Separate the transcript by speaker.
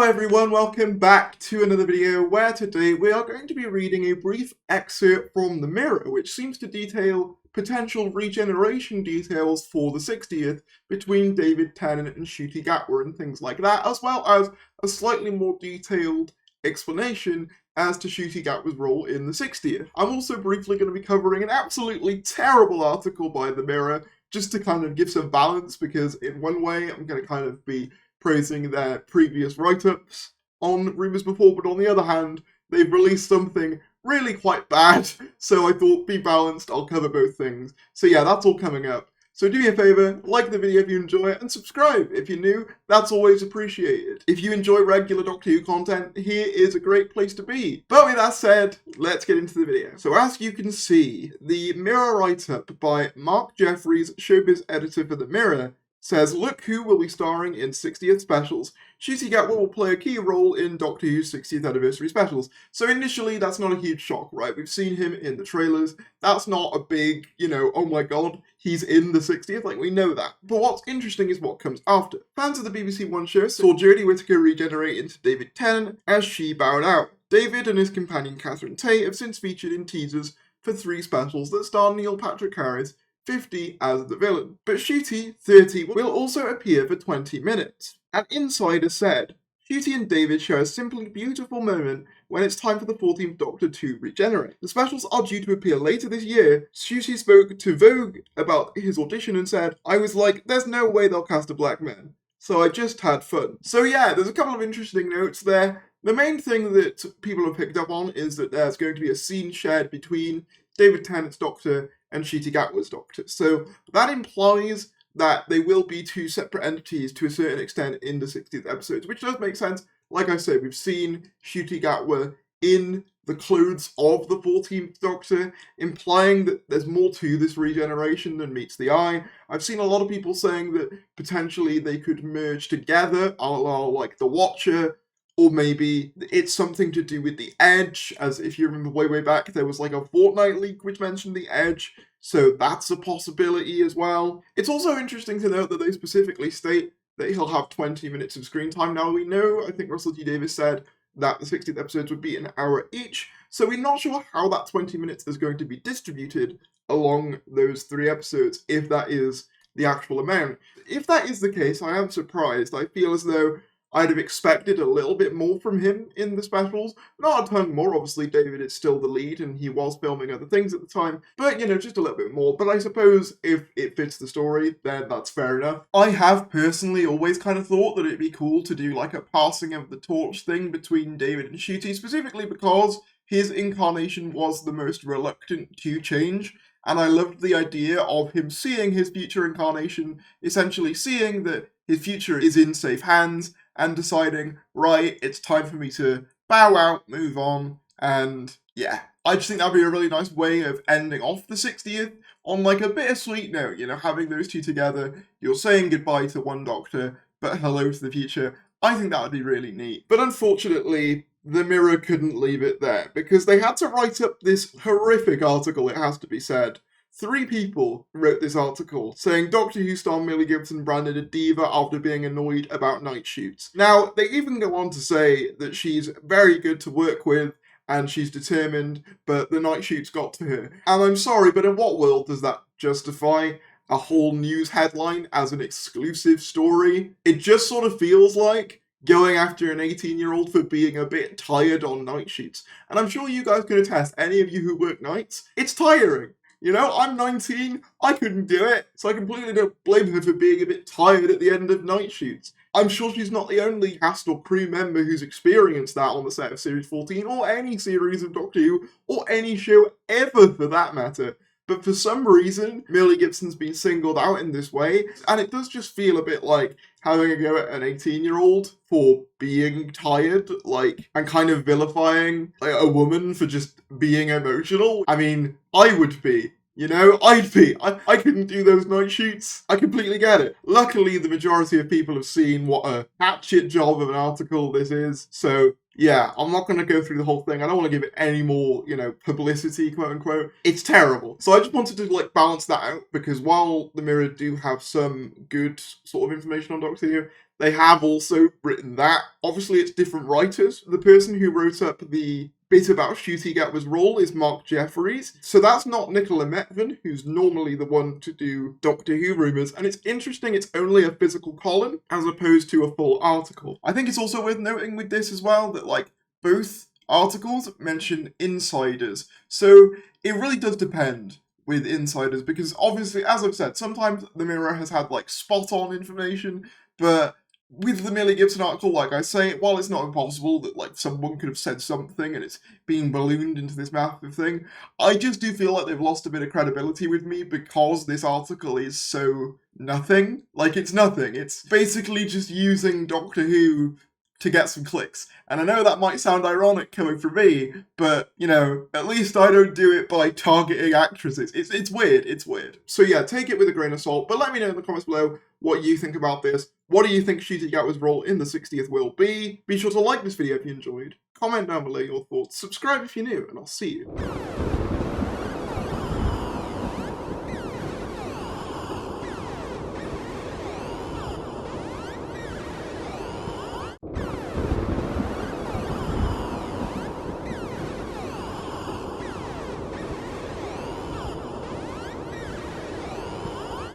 Speaker 1: everyone, welcome back to another video where today we are going to be reading a brief excerpt from The Mirror, which seems to detail potential regeneration details for the 60th between David Tennant and Ncuti Gatwa and things like that, as well as a slightly more detailed explanation as to Ncuti Gatwa's role in the 60th. I'm also briefly going to be covering an absolutely terrible article by The Mirror, just to kind of give some balance, because in one way I'm going to kind of be praising their previous write-ups on Rumours Before, but on the other hand, they've released something really quite bad, so I thought, be balanced, I'll cover both things. So yeah, that's all coming up. So do me a favour, like the video if you enjoy it, and subscribe if you're new, that's always appreciated. If you enjoy regular Doctor Who content, here is a great place to be. But with that said, let's get into the video. So as you can see, the Mirror write-up by Mark Jeffries, showbiz editor for The Mirror, says, look who will be starring in 60th specials. Ncuti Gatwa will play a key role in Doctor Who's 60th anniversary specials. So initially, that's not a huge shock, right? We've seen him in the trailers. That's not a big, oh my god, he's in the 60th, like we know that. But what's interesting is what comes after. Fans of the BBC One show saw Jodie Whittaker regenerate into David Tennant as she bowed out. David and his companion Catherine Tate have since featured in teasers for 3 specials that star Neil Patrick Harris, 50 as the villain. But Ncuti, 30, will also appear for 20 minutes. An insider said, Ncuti and David share a simply beautiful moment when it's time for the 14th Doctor to regenerate. The specials are due to appear later this year. Ncuti spoke to Vogue about his audition and said, I was like, there's no way they'll cast a black man. So I just had fun. So yeah, there's a couple of interesting notes there. The main thing that people have picked up on is that there's going to be a scene shared between David Tennant's Doctor and Ncuti Gatwa's Doctor. So that implies that they will be 2 separate entities to a certain extent in the 60th episodes, which does make sense. Like I said, we've seen Ncuti Gatwa in the clothes of the 14th Doctor, implying that there's more to this regeneration than meets the eye. I've seen a lot of people saying that potentially they could merge together, a la like The Watcher, or maybe it's something to do with the Edge, as if you remember way back, there was like a Fortnite leak which mentioned the Edge, so that's a possibility as well. It's also interesting to note that they specifically state that he'll have 20 minutes of screen time. Now we know, I think Russell T Davies said that the 60th episodes would be an hour each, so we're not sure how that 20 minutes is going to be distributed along those 3 episodes, if that is the actual amount. If that is the case, I am surprised. I feel as though I'd have expected a little bit more from him in the specials. Not a ton more, obviously David is still the lead and he was filming other things at the time, but just a little bit more. But I suppose if it fits the story, then that's fair enough. I have personally always kind of thought that it'd be cool to do like a passing of the torch thing between David and Ncuti, specifically because his incarnation was the most reluctant to change. And I loved the idea of him seeing his future incarnation, essentially seeing that his future is in safe hands, and deciding, right, it's time for me to bow out, move on, and yeah. I just think that'd be a really nice way of ending off the 60th on like a bittersweet note, having those 2 together. You're saying goodbye to one Doctor, but hello to the future. I think that would be really neat. But unfortunately, The Mirror couldn't leave it there, because they had to write up this horrific article, it has to be said. 3 people wrote this article saying Doctor Who star Millie Gibson branded a diva after being annoyed about night shoots. Now, they even go on to say that she's very good to work with and she's determined, but the night shoots got to her. And I'm sorry, but in what world does that justify a whole news headline as an exclusive story? It just sort of feels like going after an 18-year-old for being a bit tired on night shoots. And I'm sure you guys can attest, any of you who work nights, it's tiring. I'm 19, I couldn't do it, so I completely don't blame her for being a bit tired at the end of night shoots. I'm sure she's not the only cast or crew member who's experienced that on the set of Series 14, or any series of Doctor Who, or any show ever for that matter. But for some reason, Millie Gibson's been singled out in this way, and it does just feel a bit like having a go at an 18-year-old for being tired, and kind of vilifying a woman for just being emotional. I mean, I would be. I'd be. I couldn't do those night shoots. I completely get it. Luckily, the majority of people have seen what a hatchet job of an article this is, so Yeah, I'm not going to go through the whole thing. I don't want to give it any more, publicity, quote unquote. It's terrible. So I just wanted to balance that out, because while the Mirror do have some good sort of information on Doctor Who, they have also written that. Obviously, it's different writers. The person who wrote up the bit about NCUTI Gatwa's role is Mark Jeffries. So that's not Nicola Metvin, who's normally the one to do Doctor Who rumours. And it's interesting, it's only a physical column as opposed to a full article. I think it's also worth noting with this as well that, both articles mention insiders. So it really does depend with insiders, because obviously, as I've said, sometimes the Mirror has had, spot-on information, but with the Millie Gibson article, like I say, while it's not impossible that someone could have said something and it's being ballooned into this massive thing, I just do feel like they've lost a bit of credibility with me because this article is so nothing. It's nothing. It's basically just using Doctor Who to get some clicks. And I know that might sound ironic coming from me, but, at least I don't do it by targeting actresses. It's weird, it's weird. So yeah, take it with a grain of salt, but let me know in the comments below what you think about this. What do you think NCUTI Gatwa's role in the 60th will be? Be sure to like this video if you enjoyed, comment down below your thoughts, subscribe if you're new, and I'll see you